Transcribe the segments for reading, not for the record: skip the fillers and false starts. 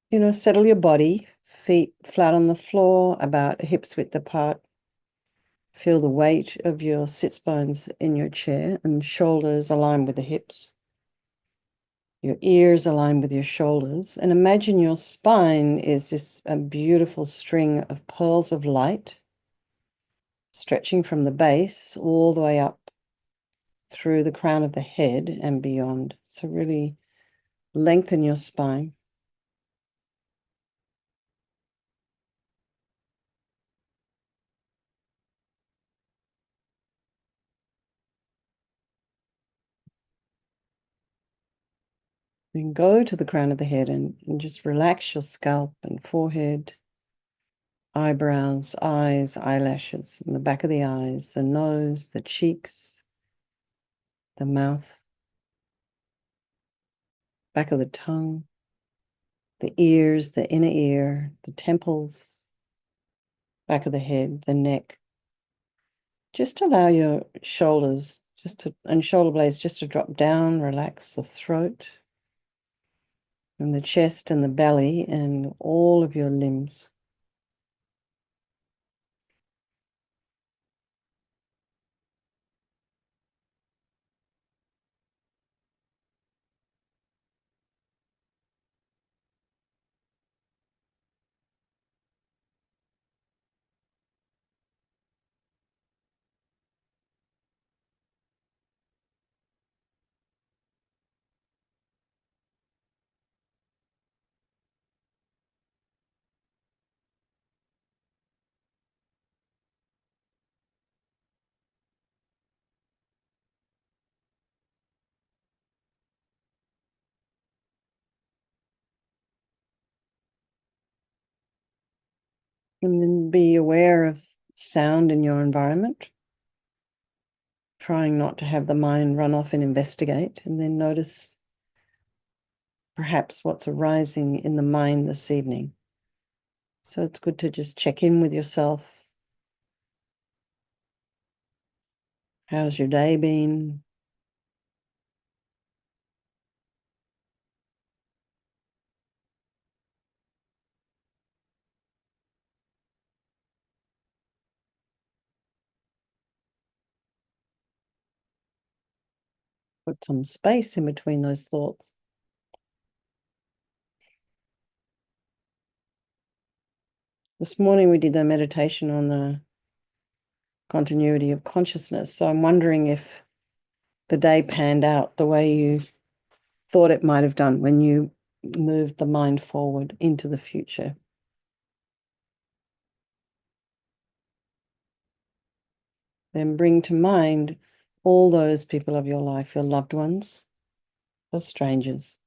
Settle your body, feet flat on the floor, about hips width apart. Feel the weight of your sits bones in your chair and shoulders align with the hips. Your ears align with your shoulders. And imagine your spine is this a beautiful string of pearls of light stretching from the base all the way up through the crown of the head and beyond. So really lengthen your spine. Then go to the crown of the head and just relax your scalp and forehead, eyebrows, eyes, eyelashes, and the back of the eyes, the nose, the cheeks, the mouth, back of the tongue, the ears, the inner ear, the temples, back of the head, the neck. Just allow your shoulders and shoulder blades just to drop down, relax the throat and the chest and the belly and all of your limbs. And then be aware of sound in your environment, trying not to have the mind run off and investigate, and then notice perhaps what's arising in the mind this evening. So it's good to just check in with yourself. How's your day been? Put some space in between those thoughts. This morning we did the meditation on the continuity of consciousness. So I'm wondering if the day panned out the way you thought it might have done when you moved the mind forward into the future. Then bring to mind all those people of your life, your loved ones, the strangers,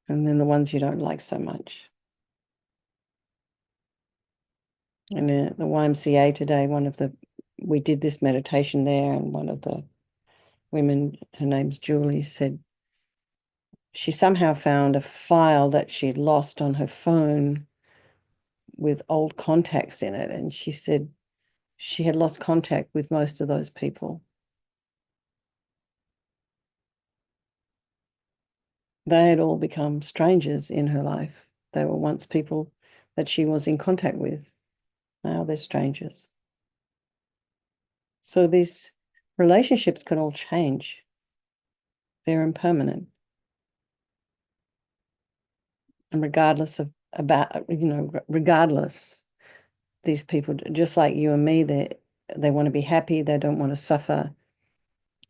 and then the ones you don't like so much. And the YMCA today, we did this meditation there, and one of the women, her name's Julie, said she somehow found a file that she'd lost on her phone with old contacts in it. And she said she had lost contact with most of those people. They had all become strangers in her life. They were once people that she was in contact with. Now they're strangers. So these relationships can all change. They're impermanent. And regardless, these people, just like you and me, they want to be happy, they don't want to suffer,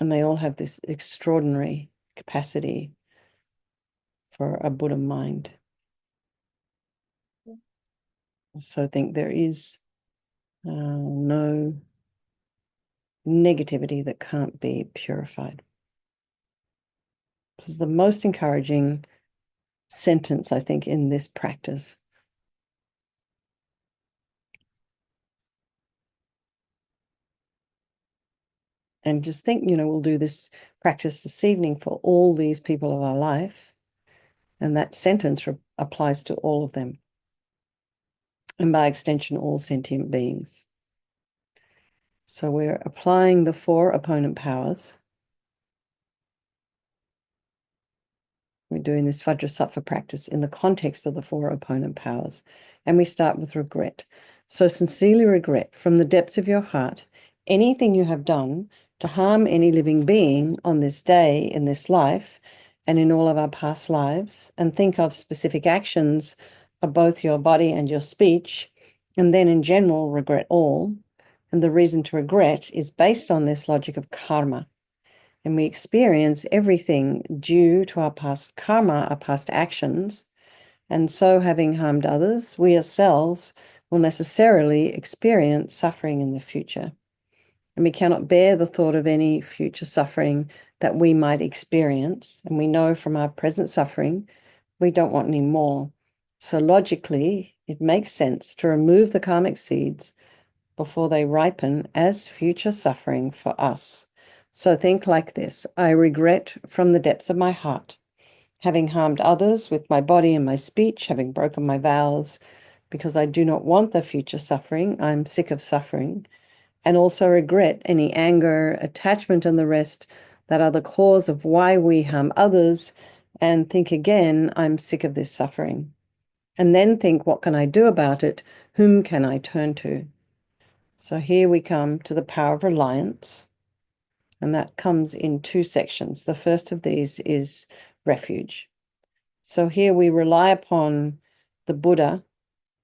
and they all have this extraordinary capacity for a Buddha mind. So I think there is no negativity that can't be purified. This is the most encouraging sentence, I think, in this practice. And just think, we'll do this practice this evening for all these people of our life. And that sentence applies to all of them. And by extension, all sentient beings. So we're applying the 4 opponent powers. We're doing this Vajrasattva practice in the context of the four opponent powers. And we start with regret. So sincerely regret from the depths of your heart anything you have done to harm any living being on this day, in this life, and in all of our past lives. And think of specific actions of both your body and your speech. And then in general, regret all. And the reason to regret is based on this logic of karma. And we experience everything due to our past karma, our past actions. And so, having harmed others, we ourselves will necessarily experience suffering in the future. And we cannot bear the thought of any future suffering that we might experience. And we know from our present suffering, we don't want any more. So logically, it makes sense to remove the karmic seeds before they ripen as future suffering for us. So think like this: I regret from the depths of my heart having harmed others with my body and my speech, having broken my vows, because I do not want the future suffering. I'm sick of suffering. And also regret any anger, attachment, and the rest that are the cause of why we harm others. And think again, I'm sick of this suffering. And then think, what can I do about it? Whom can I turn to? So here we come to the power of reliance. And that comes in two sections. The first of these is refuge. So here we rely upon the Buddha,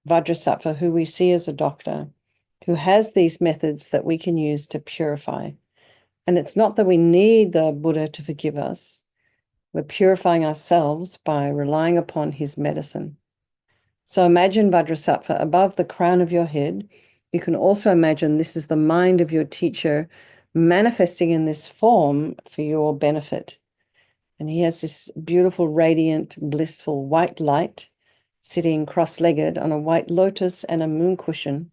Vajrasattva, who we see as a doctor, who has these methods that we can use to purify. And it's not that we need the Buddha to forgive us. We're purifying ourselves by relying upon his medicine. So imagine Vajrasattva above the crown of your head. You can also imagine this is the mind of your teacher manifesting in this form for your benefit. And he has this beautiful, radiant, blissful white light sitting cross-legged on a white lotus and a moon cushion.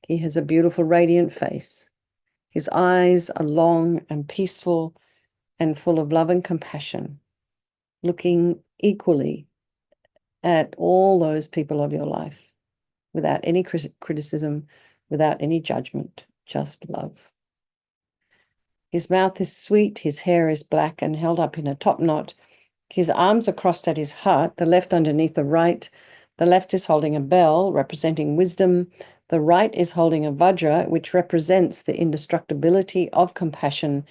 He has a beautiful, radiant face. His eyes are long and peaceful and full of love and compassion, looking equally at all those people of your life without any criticism, without any judgment, just love. His mouth is sweet, his hair is black and held up in a top knot. His arms are crossed at his heart, the left underneath the right. The left is holding a bell, representing wisdom. The right is holding a vajra, which represents the indestructibility of compassion.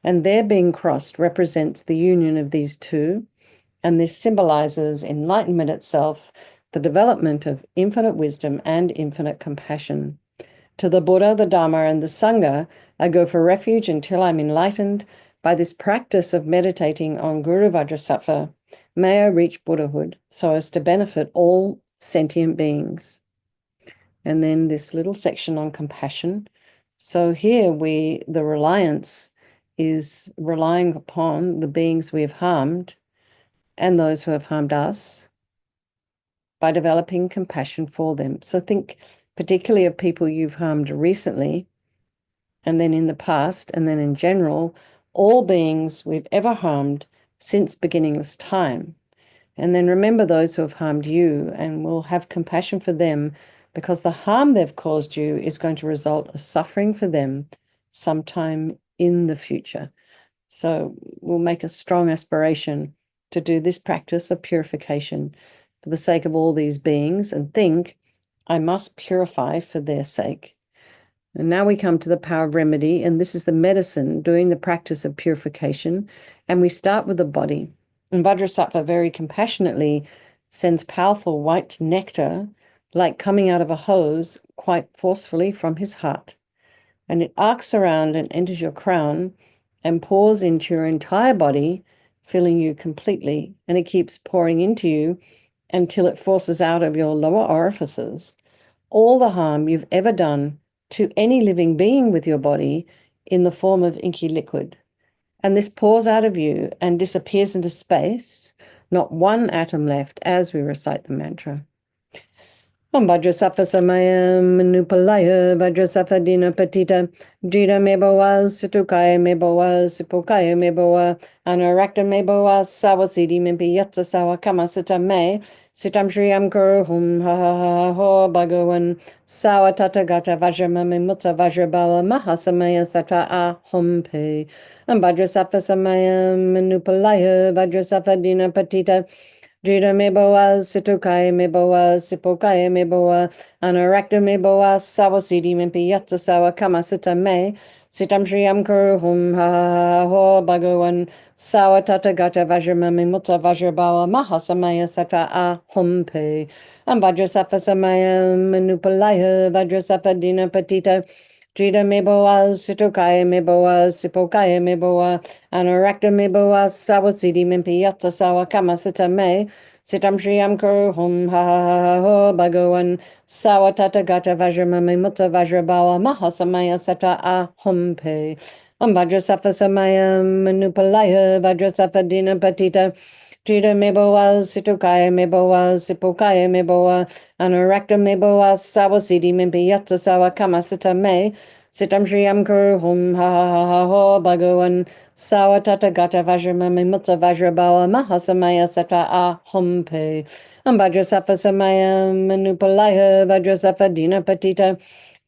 And their being crossed represents the union of these two. And this symbolizes enlightenment itself, the development of infinite wisdom and infinite compassion. To the Buddha, the Dharma, and the Sangha, I go for refuge until I'm enlightened. By this practice of meditating on Guru Vajrasattva, may I reach Buddhahood so as to benefit all sentient beings. And then this little section on compassion. So here the reliance is relying upon the beings we have harmed and those who have harmed us by developing compassion for them. So think particularly of people you've harmed recently, and then in the past, and then in general, all beings we've ever harmed since beginningless time. And then remember those who have harmed you, and we'll have compassion for them, because the harm they've caused you is going to result in suffering for them sometime in the future. So we'll make a strong aspiration to do this practice of purification for the sake of all these beings, and think, I must purify for their sake. And now we come to the power of remedy, and this is the medicine doing the practice of purification. And we start with the body. And Vajrasattva very compassionately sends powerful white nectar, like coming out of a hose, quite forcefully from his heart. And it arcs around and enters your crown and pours into your entire body, filling you completely. And it keeps pouring into you until it forces out of your lower orifices all the harm you've ever done to any living being with your body in the form of inky liquid. And this pours out of you and disappears into space, not one atom left as we recite the mantra. Vajrasattva Samaya Manupalaya Vajrasattva Dina Patita Jita Meboa Situkaya Meboa Sipokaya Meboa Anarakta Meboa Sawasidi Mimpi Yatsa Sawa Kamasita Me Sitam Shriyam Kuru Hum Ha Ha Ha Ho Bhagavan Sawa Tata Gata Vajramami Mutta Vajrabala Mahasamaya Sata A Hum Pe Vajrasattva Samaya Manupalaya Vajrasattva Dina Patita Jita meboa, situkai meboa, sipokai meboa, anarakta meboa, sawasidi mimpi yatsa sawa kama sita me, sitam shriyam kuru hum ha ha ha ho bhagavan, sawa tata gata vajramami mutta vajrabawa mahasamaya sata a hum pe, vajrasattva samaya manupalaya, vajrasattva dina patita, Jita meboa, situkai meboa, sipokai meboa, anarakta meboa, sawasidi mimpi yatsa sawa kama sita me, Sitam Shriyam Kuru Hum Ha Ha Ha Ha Ho Bhagavan Sawatata Gata Vajramami Mutta Vajrabawa Mahasamaya Sata A Hum Pe Vajrasattva Samaya Manupalaya Vajrasattva Dina Patita Jita Meboa Situkaya Meboa Sipokaya Meboa Anurakta Meboa Sawasidi Mimpi Yatsa Sawa Kama Sita Me Sitam Shriyam Kuru Hum Ha Ha Ha Ha Ho Bhagavan Sawatata Gata Vajramami Mutta Vajrabawa Mahasamaya Sata A Hum Pe Vajrasattva Samaya Manupalaya Vajrasattva Dina Patita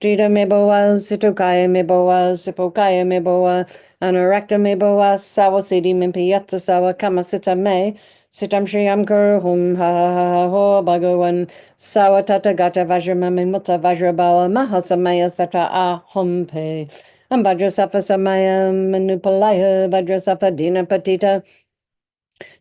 Jita Meboa Situkaya Meboa Sipokaya Meboa Anurakta Meboa Sawasidi Mimpi Yatsa Sawa Kama Sita Me Sitam Shriyam Kuru Hum Ha Ha Ha Ha Ho Bhagavan Sawatata Gata Vajramami Mutta Vajrabawa Mahasamaya Sata A Hum Pe Vajrasattva Samaya Manupalaya Vajrasattva Dina Patita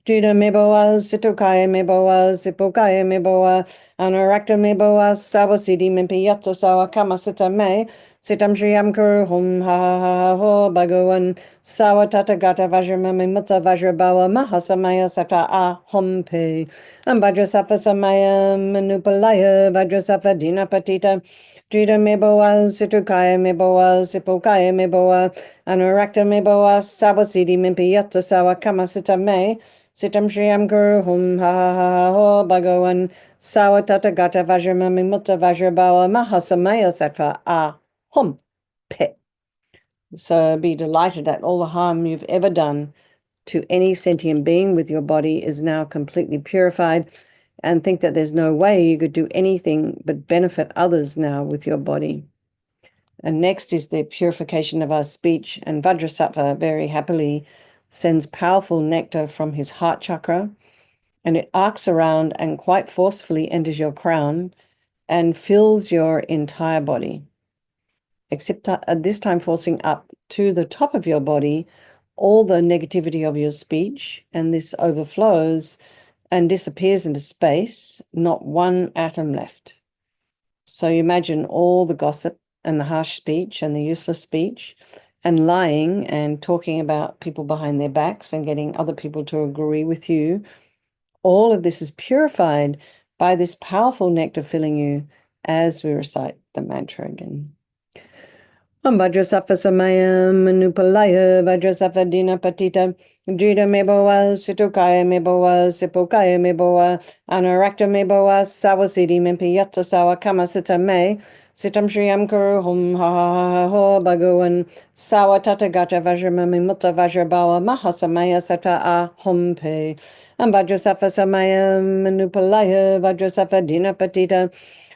Jita Meboa Situkaya Meboa Sipokaya Meboa Anurakta Meboa Sawasidi Mimpi Yatsa Sawa Kamasita Me Sitam Shriyam Kuru Hum Ha Ha Ha Ho Bhagavan Sawatata Gata Vajramami Mutta Vajrabawa Mahasamaya Sata A Hum Pe Vajrasattva Samaya Manupalaya Vajrasattva Dina Patita Jita Meboa Situkaya Meboa Sipokaya Meboa Anurakta Meboa Sawasidi Mimpi Yatsa Sawa Kamasita Me Sitam Shriyam Guru Hum Ha Ha Ha Ho Bhagavan Sawatata Gata Vajramami Mutta Vajrabawa Mahasamaya Sattva A Hum Pe. So be delighted that all the harm you've ever done to any sentient being with your body is now completely purified, and think that there's no way you could do anything but benefit others now with your body. And next is the purification of our speech, and Vajrasattva very happily sends powerful nectar from his heart chakra, and it arcs around and quite forcefully enters your crown and fills your entire body, except this time forcing up to the top of your body all the negativity of your speech, and this overflows and disappears into space, not one atom left. So you imagine all the gossip and the harsh speech and the useless speech and lying and talking about people behind their backs and getting other people to agree with you. All of this is purified by this powerful nectar filling you as we recite the mantra again. Vajrasattva Samaya Manupalaya Vajrasattva Dina Patita Jita Meboa Situkaya Meboa Sipokaya Meboa Anurakta Meboa Sawasidi Mimpi Yatsa Sawa Kamasita Me Sitam Shriyam Kuru Hum Ha Ha Ha Ho Bhagavan Sawa Tata Gata Vajramami Mutta Vajrabawa Mahasamaya Sata A Hum Pe Vajrasattva Samaya Manupalaya Vajrasattva Dina Patita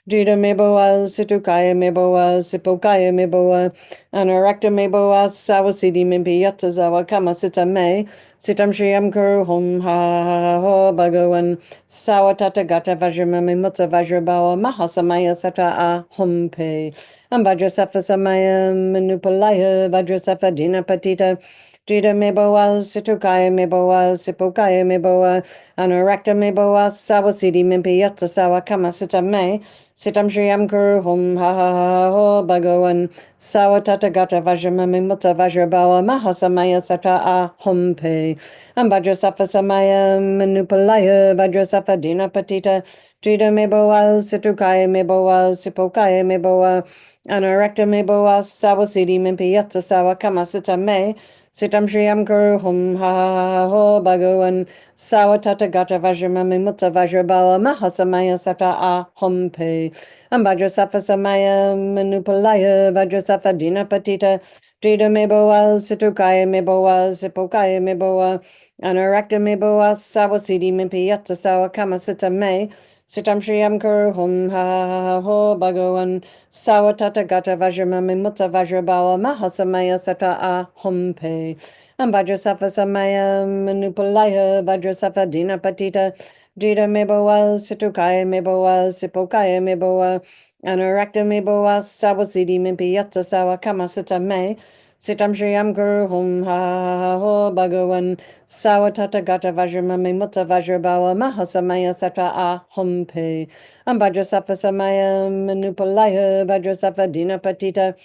Jita Meboa Situkaya Meboa Sipokaya Meboa Anurakta Meboa Sawasidi Mimpi Yatsa Sawa Kamasita Me Sitam Shriyam Kuru Hum Ha Ha Ho Bhagavan Sawatata Gata Vajramami Mutta Vajrabawa Mahasamaya Sata A Hum Pe Vajrasattva Samaya Manupalaya Vajrasattva Dina Patita Jita Meboa Situkaya Meboa Sipokaya Meboa Anurakta Meboa Sawasidi Mimpi Yatsa Sawa Kamasita Me Sitam Shriyam Kuru Hum Ha Ha Ha Ho Bhagavan Sawatata Gata Vajramami Mutta Vajrabawa Mahasamaya Sata A Hum Pe Vajrasattva Samaya Manupalaya Vajrasattva Dina Patita Jita Meboa Situkaya Meboa Sipokaya Meboa Anurakta Meboa Sawasidi Mimpi Yatsa Sawa Kamasita Me Sitam Shriyam Guru Hum Ha Ha Ho Bhagavan Sawatata Gata Vajramami Mutta Vajrabala Mahasamaya Sata Ah Hum Pe Ambhadrasafa Samaya Manupalaya Vajrasafa Dina Patita Drida Meboa Situkaya Meboa Sipokaya Meboa Anarakta Meboa Sawasidi Mimpi Yatsa Sawa Kama Sita Me Sitam Shriyam Guru Hum Ha Ha Ho Bhagavan Sawatata Gata Vajramami Mutta Vajrabala Mahasamaya Sata Ah Hum Pe Vajrasafa Samaya Manupalaya Vajrasafa Dina Patita Drita Meboa Situkaya Meboa Sipokaya Meboa Anarakta Meboa Sawasidi Mimpi Yatsa Sawa Kama Sita Me Sitam Shriyam Guru Hum Ha Ha Ho Bhagavan Sawatata Gata Vajramami Mutta Vajrabawa Mahasamaya Sata Ah Hum Pe Vajrasafa Samaya Manupalaya Vajrasafa Dina Patita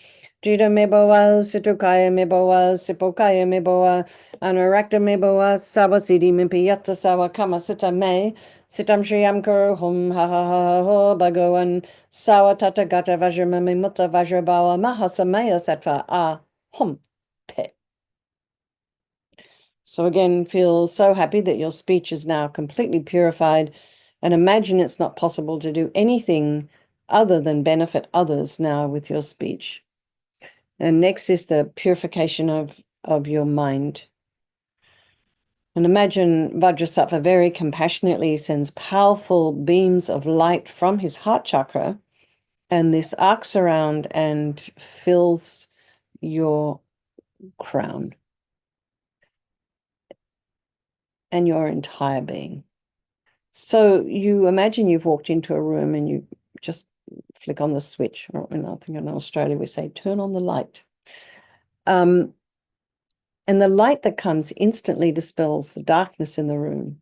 Drita Meboa Situkaya Meboa Sipokaya Meboa Anarakta Meboa Sawasidi Mimpi Yatsa Sawa Kama Sita Me Sitam Shriyam Guru Hum Ha Ha Ha Ho Bhagavan Sawatata Gata Vajramami Mutta Vajrabawa Mahasamaya Sata Ah Hum Pe. So again, feel so happy that your speech is now completely purified, and imagine it's not possible to do anything other than benefit others now with your speech. And next is the purification of your mind. And imagine Vajrasattva very compassionately sends powerful beams of light from his heart chakra, and this arcs around and fills your crown and your entire being. So you imagine you've walked into a room and you just flick on the switch, or I think in Australia we say turn on the light. And the light that comes instantly dispels the darkness in the room.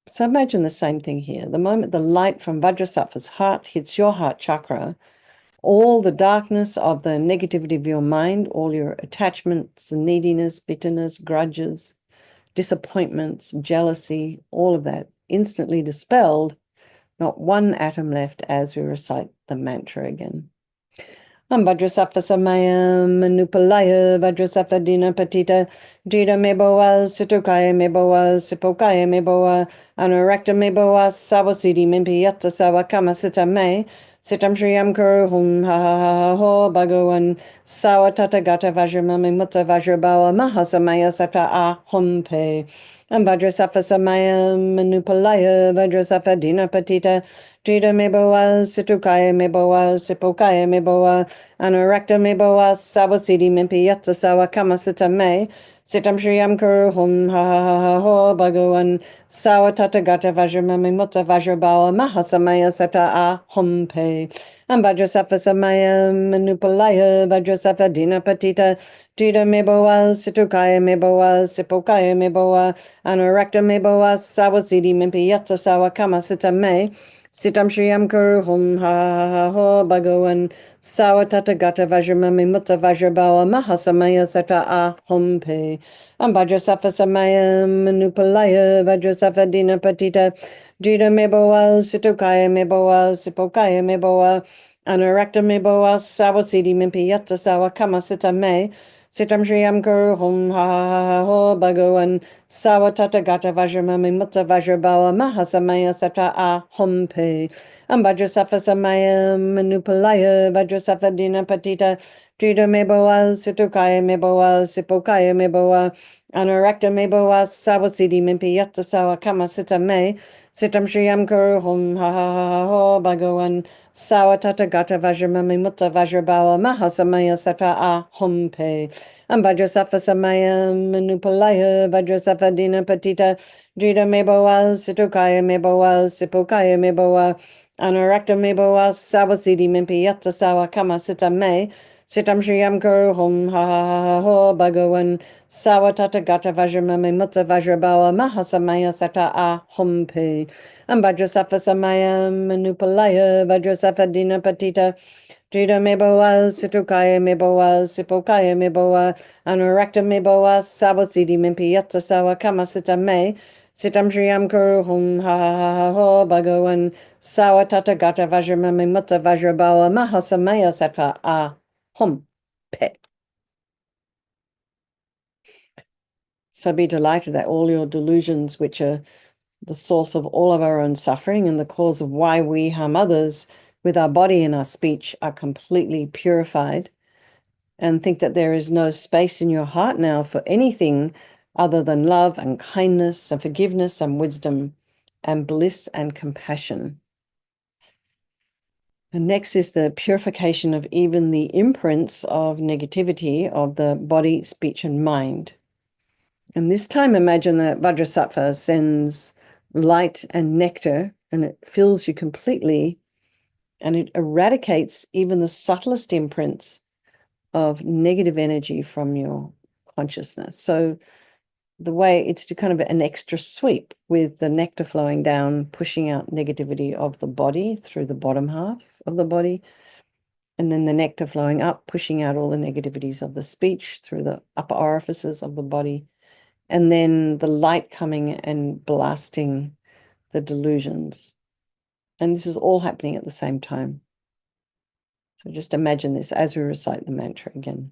So imagine the same thing here. The moment the light from Vajrasattva's heart hits your heart chakra, all the darkness of the negativity of your mind, all your attachments, neediness, bitterness, grudges, disappointments, jealousy, all of that instantly dispelled. Not one atom left as we recite the mantra again. Vajrasattva Samaya Manupalaya Vajrasattva Dina Patita Drita Meboa Situkaya Meboa Sipokaya Meboa Anurakta Meboa Sawasidi Mimpi Yatta Sawa Kama Sita Me Sitam Shriyam Kuru Hum Ha Ha Ha Ho Bhagavan Sawa Tata Gata Vajramami Mutta Vajrabawa Mahasamaya Sata Ah Hum Pe Vajrasattva Samaya Manupalaya Vajrasattva Dina Patita Drita Meboa Situkaya Meboa Sipokaya Meboa Anurakta Meboa Sawasidi Mimpi Yatsa Sawa Kama Sita Me Sitam Shriyam Kuru Hum Ha Ha Ha Ho Bhagavan Sawa Tata Gata Vajramami Mutta Vajrabawa Mahasamaya Sata Ah Hum Pe Vajrasattva Samaya Manupalaya Vajrasattva Dina Patita Drita Meboa Situkaya Meboa Sipokaya Meboa Anurakta Meboa Sawasidi Mimpi Yatsa Sawa Kama Sita Me Sitam Shriyam Kuru Hum Ha Ha Ha Ho Bhagavan Sawatata Gata Vajramami Mutta Vajrabawa Mahasamaya Sata Ah Hum Pe Vajrasattva Samaya Manupalaya Vajrasattva Dina Patita Drita Meboa Situkaya Meboa Sipokaya Meboa Anurakta Meboa Sawasidi Mimpi Yatsa Sawa Kama Sita Me Sitam Shriyam Guru Hum Ha Ha Ha Ho Bhagavan Sawatata Gata Vajramami Mutta Vajrabawa Mahasamaya Sata Ah Hum Pe Vajrasattva Samaya Manupalaya Vajrasattva Dina Patita Drita Meboa Situkaya Meboa Sipokaya Meboa Anurakta Meboa Sawasidi Mimpi Yatsa Sawa Kama Sita Me Sitam Shriyam Guru Hum Ha Ha Ha Ho Bhagavan Sawatata Gata Vajramami Mutta Vajrabawa Mahasamaya Sata Ah Hum Pe Vajrasattva Samaya Manupalaya Vajrasattva Dina Patita Drita Meboa Situkaya Meboa Sipokaya Meboa Anurakta Meboa Sawasidi Mimpi Yatsa Sawa Kama Sita Me Sitam Shriyam Guru Hum Ha Ha Ha Ho Bhagavan Sawatata Gata Vajramami Mutta Vajrabawa Mahasamaya Sata Ah Hum Pe Vajrasattva Samaya Manupalaya Vajrasattva Dina Patita Drita Meboa Situkaya Meboa Sipokaya Meboa Anurakta Meboa Sawasidi Mimpi Yatsa Sawa Kama Sita Me Sitam Shriyam Kuru Hum Ha Ha Ha Ho Bhagavan Sawatata Gata Vajramami Mutta Vajrabawa Mahasamaya Sata Ah Hum Pe. So be delighted that all your delusions, which are the source of all of our own suffering and the cause of why we harm others with our body and our speech, are completely purified, and think that there is no space in your heart now for anything other than love and kindness and forgiveness and wisdom and bliss and compassion. And next is the purification of even the imprints of negativity of the body, speech, and mind. And this time, imagine that Vajrasattva sends light and nectar, and it fills you completely, and it eradicates even the subtlest imprints of negative energy from your consciousness. So the way it's to kind of an extra sweep with the nectar flowing down, pushing out negativity of the body through the bottom half of the body, and then the nectar flowing up, pushing out all the negativities of the speech through the upper orifices of the body, and then the light coming and blasting the delusions. And this is all happening at the same time. So just imagine this as we recite the mantra again.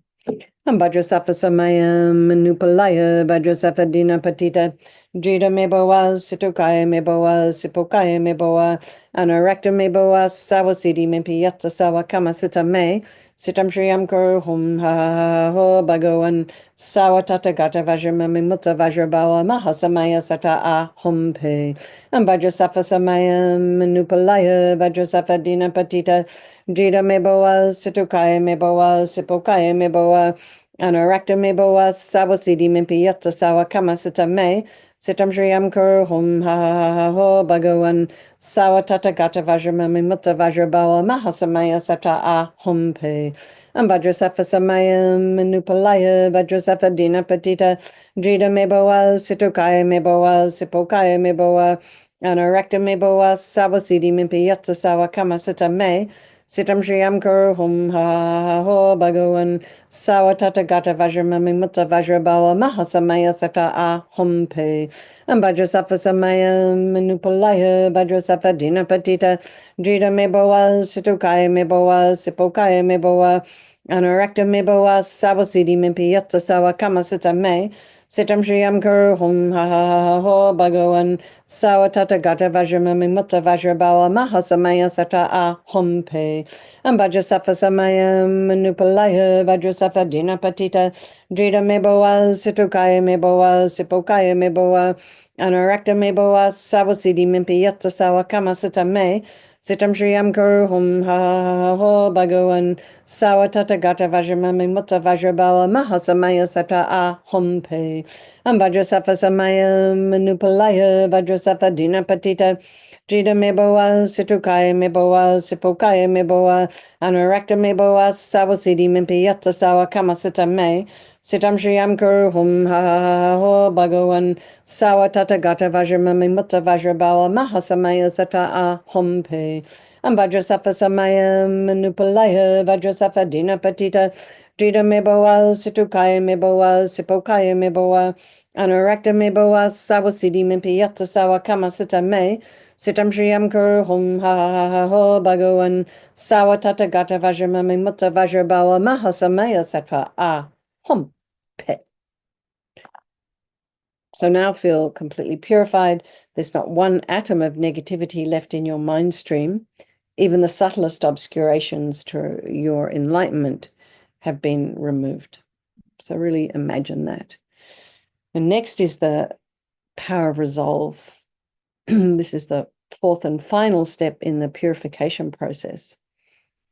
Vajrasattva samayam manupalaya Vajrasattva dina patita Jita meboa situkaya meboa sipokaya meboa anarakta meboa sawasidi mempiyata sawa kama sita me sitam shriyam kuru hum ha ha ho bhagavan sawa tata gata vajramami mutta vajrabawa mahasamaya sata a hum pe Vajrasattva samayam manupalaya Vajrasattva dina patita Jita meboa situkaya meboa sipokaya meboa Anarakta meboa sawasidi mimpiyata sawa kama sita me sitam shriyam kuru hum ha ha ha ho bhagavan sawa tata gata vajramami mutta vajrabawa mahasamaya sata a hum pe Vajrasattva samayam manupalaya Vajrasattva dina patita Jita meboa situkaya meboa sipokaya meboa Anarakta meboa sawasidi mimpiyata sawa kama sita me Sitam Shriyam Kuru Hum Ha Ha Ho Bhagavan Sawa Tata Gata Vajramami Mutta Vajrabawa Mahasamaya Sata A Hum Pe Vajrasattva Samaya Manupalaya Vajrasattva Dina Patita Jita Meboa Situkaya Meboa Sipokaya Meboa Anarakta Meboa Sawasidi Mimpiyata Sawa Kama Sita Me Sitam Shriyam Kuru Hum Ha Ha Ho Bhagavan Sawa Tata Gata Vajramami Mutta Vajrabawa Mahasamaya Sata A Hum Pe Vajrasattva Samaya Manupalaya Vajrasattva Dina Patita Jita Meboa Situkaya Meboa Sipokaya Meboa Anarakta Meboa Sawasidi Mimpiyata Sawa Kama Sita Me Sitam Shriyam Kuru Hum Ha Ha Ho Bhagavan Sawa Tata Gata Vajramami Mutta Vajrabawa Mahasamaya Sata A Hum Pe Vajrasattva Samaya Manupalaya Vajrasattva Dina Patita Jita Meboa Situkaya Meboa Sipokaya Meboa Anarakta Meboa Sawasidi Mimpiyata Sawa Kama Sita Me Sitam Shriyam Kuru Hum Ha Ha Ho Bhagavan Sawa Tata Gata Vajramami Mutta Vajrabawa Mahasamaya Sata A Hum Pe Vajrasattva Samaya Manupalaya Vajrasattva Dina Patita Jita Meboa Situkaya Meboa Sipokaya Meboa Anarakta Meboa Sawasidi Mimpiyata Sawa Kama Sita Me Sitam Shriyam Kuru Hum Ha Ha Ho Bhagavan Sawa Tata Gata Vajramami Mutta Vajrabawa Mahasamaya Sata A Hum Pe. So now feel completely purified. There's not one atom of negativity left in your mind stream. Even the subtlest obscurations to your enlightenment have been removed. So really imagine that. And next is the power of resolve. This is the fourth and final step in the purification process.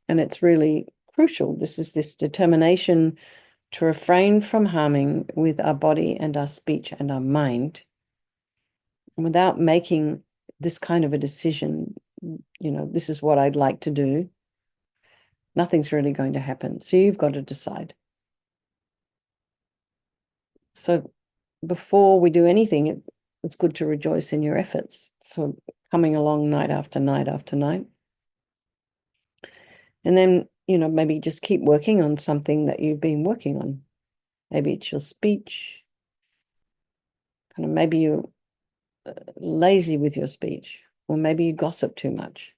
And it's really crucial. This is this determination to refrain from harming with our body and our speech and our mind. And without making this kind of a decision, this is what I'd like to do, nothing's really going to happen. So you've got to decide. So before we do anything, it's good to rejoice in your efforts for coming along night after night after night. And then, maybe just keep working on something that you've been working on. Maybe it's your speech. Kind of maybe you're lazy with your speech, or maybe you gossip too much.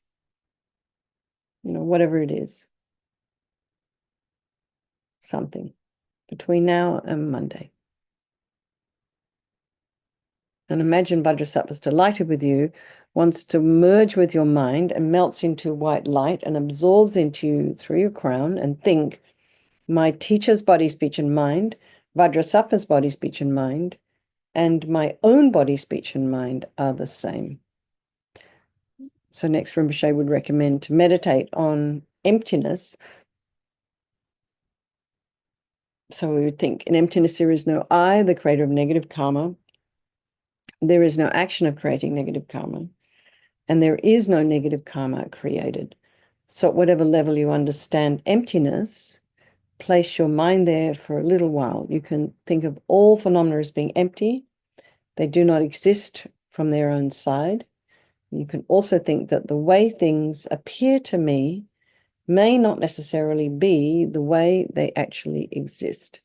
Whatever it is. Something between now and Monday. And imagine Vajrasattva's delighted with you, wants to merge with your mind and melts into white light and absorbs into you through your crown, and think, my teacher's body, speech, and mind, Vajrasattva's body, speech, and mind, and my own body, speech, and mind are the same. So next, Rinpoche would recommend to meditate on emptiness. So we would think, in emptiness there is no I, the creator of negative karma. There is no action of creating negative karma. And there is no negative karma created. So at whatever level you understand emptiness, place your mind there for a little while. You can think of all phenomena as being empty. They do not exist from their own side. You can also think that the way things appear to me may not necessarily be the way they actually exist.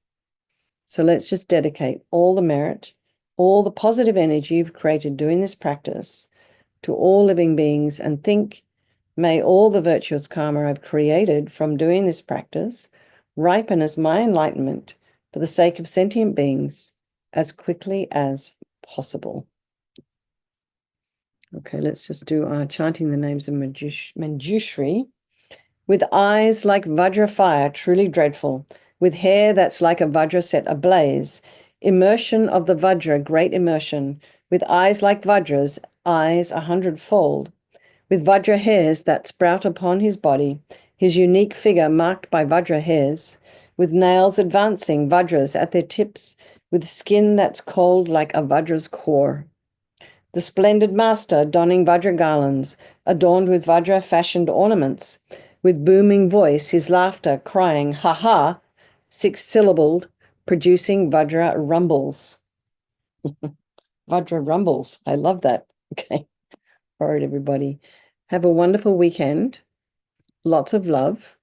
So let's just dedicate all the merit, all the positive energy you've created doing this practice to all living beings, and think, may all the virtuous karma I've created from doing this practice ripen as my enlightenment for the sake of sentient beings as quickly as possible. Okay, let's just do our chanting the names of Manjushri. With eyes like Vajra fire, truly dreadful, with hair that's like a Vajra set ablaze, immersion of the Vajra, great immersion, with eyes like Vajras, eyes 100-fold, with Vajra hairs that sprout upon his body, his unique figure marked by Vajra hairs, with nails advancing, Vajras at their tips, with skin that's cold like a Vajra's core. The splendid master donning Vajra garlands, adorned with Vajra-fashioned ornaments, with booming voice, his laughter crying, ha ha, 6-syllabled, producing Vajra rumbles. Vajra rumbles. I love that. Okay. All right, everybody. Have a wonderful weekend. Lots of love.